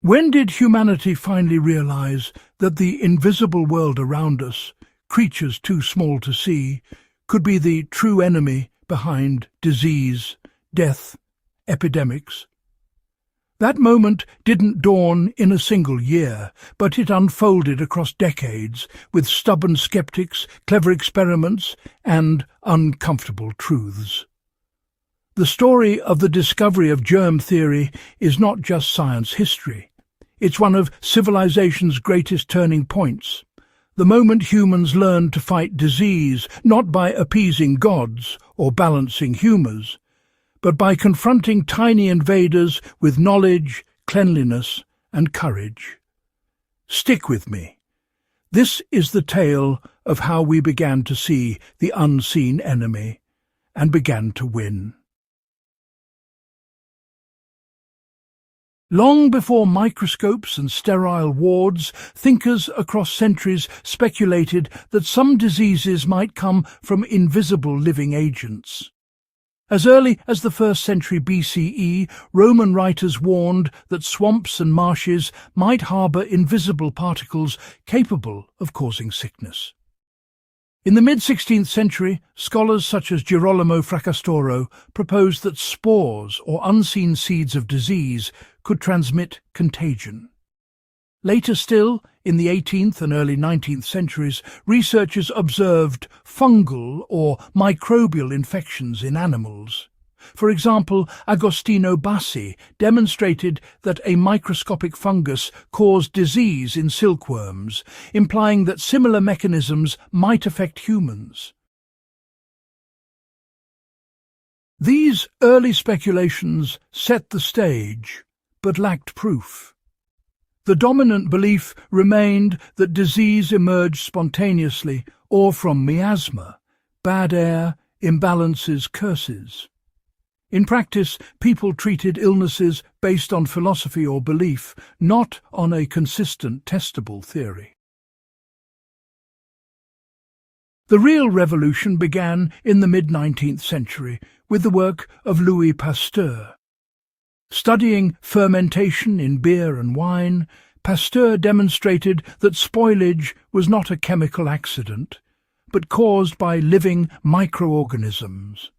When did humanity finally realize that the invisible world around us, creatures too small to see, could be the true enemy behind disease, death, epidemics? That moment didn't dawn in a single year, but it unfolded across decades with stubborn skeptics, clever experiments, and uncomfortable truths. The story of the discovery of germ theory is not just science history. It's one of civilization's greatest turning points. The moment humans learned to fight disease, not by appeasing gods or balancing humours, but by confronting tiny invaders with knowledge, cleanliness, and courage. Stick with me. This is the tale of how we began to see the unseen enemy and began to win. Long before microscopes and sterile wards, thinkers across centuries speculated that some diseases might come from invisible living agents. As early as the 1st century BCE, Roman writers warned that swamps and marshes might harbour invisible particles capable of causing sickness. In the mid-16th century, scholars such as Girolamo Fracastoro proposed that spores or unseen seeds of disease could transmit contagion. Later still, in the 18th and early 19th centuries, researchers observed fungal or microbial infections in animals. For example, Agostino Bassi demonstrated that a microscopic fungus caused disease in silkworms, implying that similar mechanisms might affect humans. These early speculations set the stage, but lacked proof. The dominant belief remained that disease emerged spontaneously or from miasma, bad air, imbalances, curses. In practice, people treated illnesses based on philosophy or belief, not on a consistent, testable theory. The real revolution began in the mid-19th century with the work of Louis Pasteur. Studying fermentation in beer and wine, Pasteur demonstrated that spoilage was not a chemical accident, but caused by living microorganisms.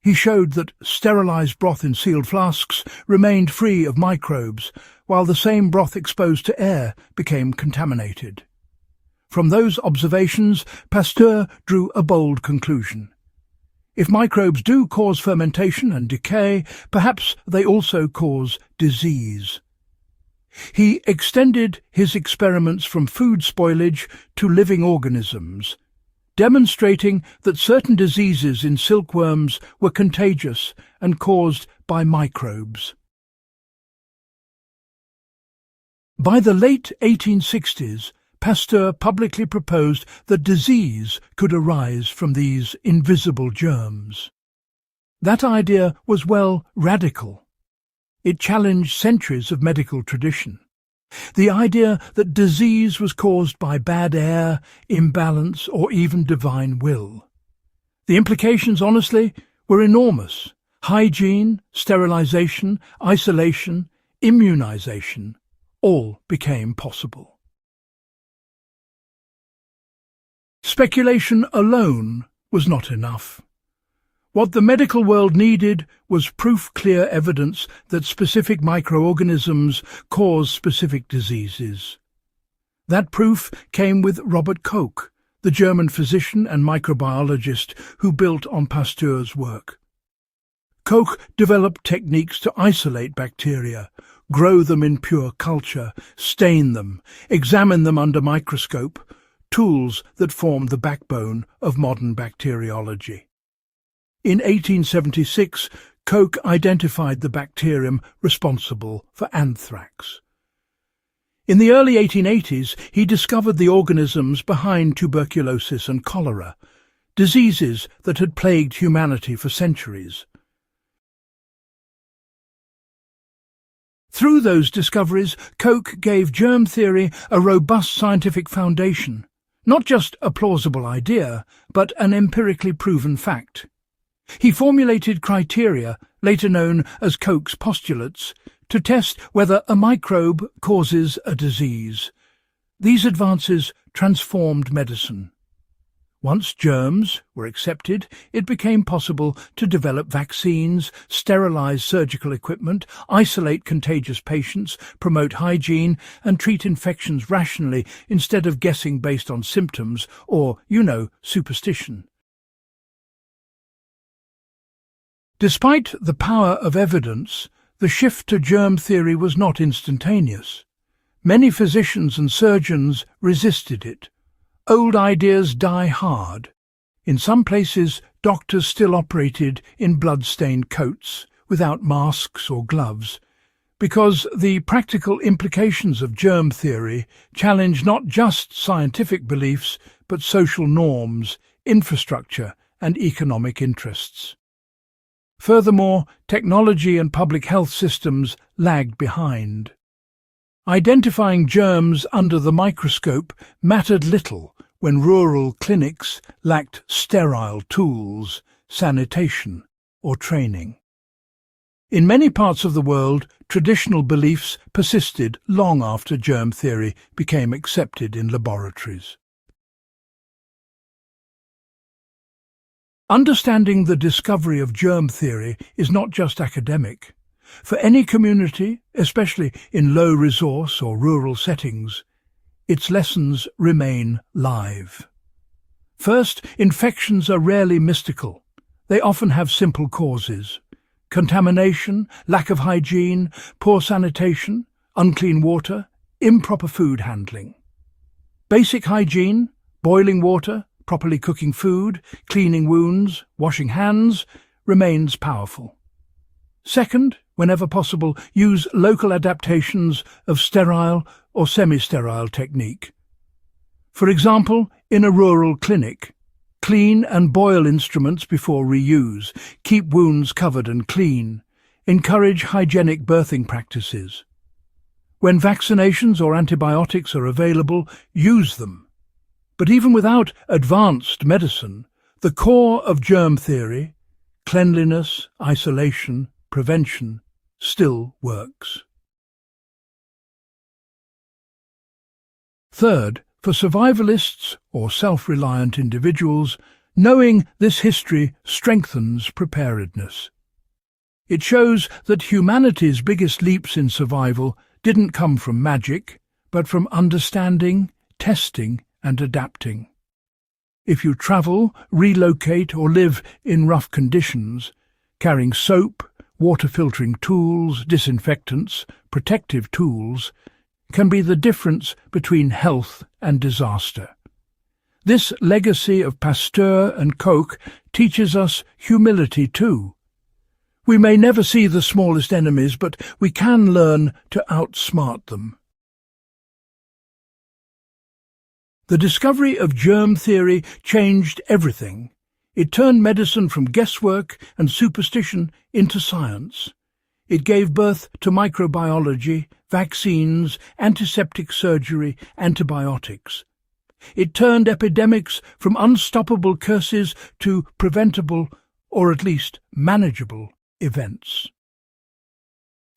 He showed that sterilized broth in sealed flasks remained free of microbes, while the same broth exposed to air became contaminated. From those observations, Pasteur drew a bold conclusion. If microbes do cause fermentation and decay, perhaps they also cause disease. He extended his experiments from food spoilage to living organisms, demonstrating that certain diseases in silkworms were contagious and caused by microbes. By the late 1860s, Pasteur publicly proposed that disease could arise from these invisible germs. That idea was, radical. It challenged centuries of medical tradition. The idea that disease was caused by bad air, imbalance, or even divine will. The implications, honestly, were enormous. Hygiene, sterilization, isolation, immunization, all became possible. Speculation alone was not enough. What the medical world needed was proof-clear evidence that specific microorganisms cause specific diseases. That proof came with Robert Koch, the German physician and microbiologist who built on Pasteur's work. Koch developed techniques to isolate bacteria, grow them in pure culture, stain them, examine them under microscope, tools that formed the backbone of modern bacteriology. In 1876, Koch identified the bacterium responsible for anthrax. In the early 1880s, he discovered the organisms behind tuberculosis and cholera, diseases that had plagued humanity for centuries. Through those discoveries, Koch gave germ theory a robust scientific foundation. Not just a plausible idea, but an empirically proven fact. He formulated criteria, later known as Koch's postulates, to test whether a microbe causes a disease. These advances transformed medicine. Once germs were accepted, it became possible to develop vaccines, sterilize surgical equipment, isolate contagious patients, promote hygiene, and treat infections rationally instead of guessing based on symptoms or, superstition. Despite the power of evidence, the shift to germ theory was not instantaneous. Many physicians and surgeons resisted it. Old ideas die hard. In some places, doctors still operated in blood-stained coats, without masks or gloves, because the practical implications of germ theory challenge not just scientific beliefs, but social norms, infrastructure, and economic interests. Furthermore, technology and public health systems lagged behind. Identifying germs under the microscope mattered little when rural clinics lacked sterile tools, sanitation, or training. In many parts of the world, traditional beliefs persisted long after germ theory became accepted in laboratories. Understanding the discovery of germ theory is not just academic. For any community, especially in low-resource or rural settings, its lessons remain live. First, infections are rarely mystical. They often have simple causes: contamination, lack of hygiene, poor sanitation, unclean water, improper food handling. Basic hygiene, boiling water, properly cooking food, cleaning wounds, washing hands, remains powerful. Second, whenever possible, use local adaptations of sterile or semi-sterile technique. For example, in a rural clinic, clean and boil instruments before reuse, keep wounds covered and clean, encourage hygienic birthing practices. When vaccinations or antibiotics are available, use them. But even without advanced medicine, the core of germ theory, cleanliness, isolation, prevention, still works. Third, for survivalists or self-reliant individuals, knowing this history strengthens preparedness. It shows that humanity's biggest leaps in survival didn't come from magic, but from understanding, testing, and adapting. If you travel, relocate, or live in rough conditions, carrying soap, water-filtering tools, disinfectants, protective tools, can be the difference between health and disaster. This legacy of Pasteur and Koch teaches us humility too. We may never see the smallest enemies, but we can learn to outsmart them. The discovery of germ theory changed everything. It turned medicine from guesswork and superstition into science. It gave birth to microbiology, vaccines, antiseptic surgery, antibiotics. It turned epidemics from unstoppable curses to preventable, or at least manageable, events.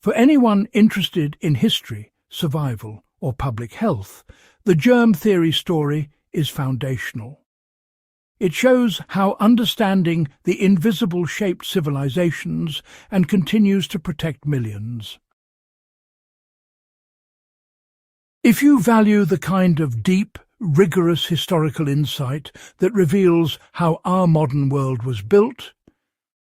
For anyone interested in history, survival, or public health, the germ theory story is foundational. It shows how understanding the invisible shaped civilizations and continues to protect millions. If you value the kind of deep, rigorous historical insight that reveals how our modern world was built,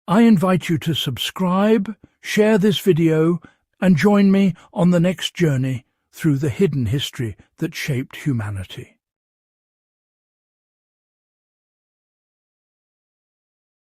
I invite you to subscribe, share this video, and join me on the next journey through the hidden history that shaped humanity.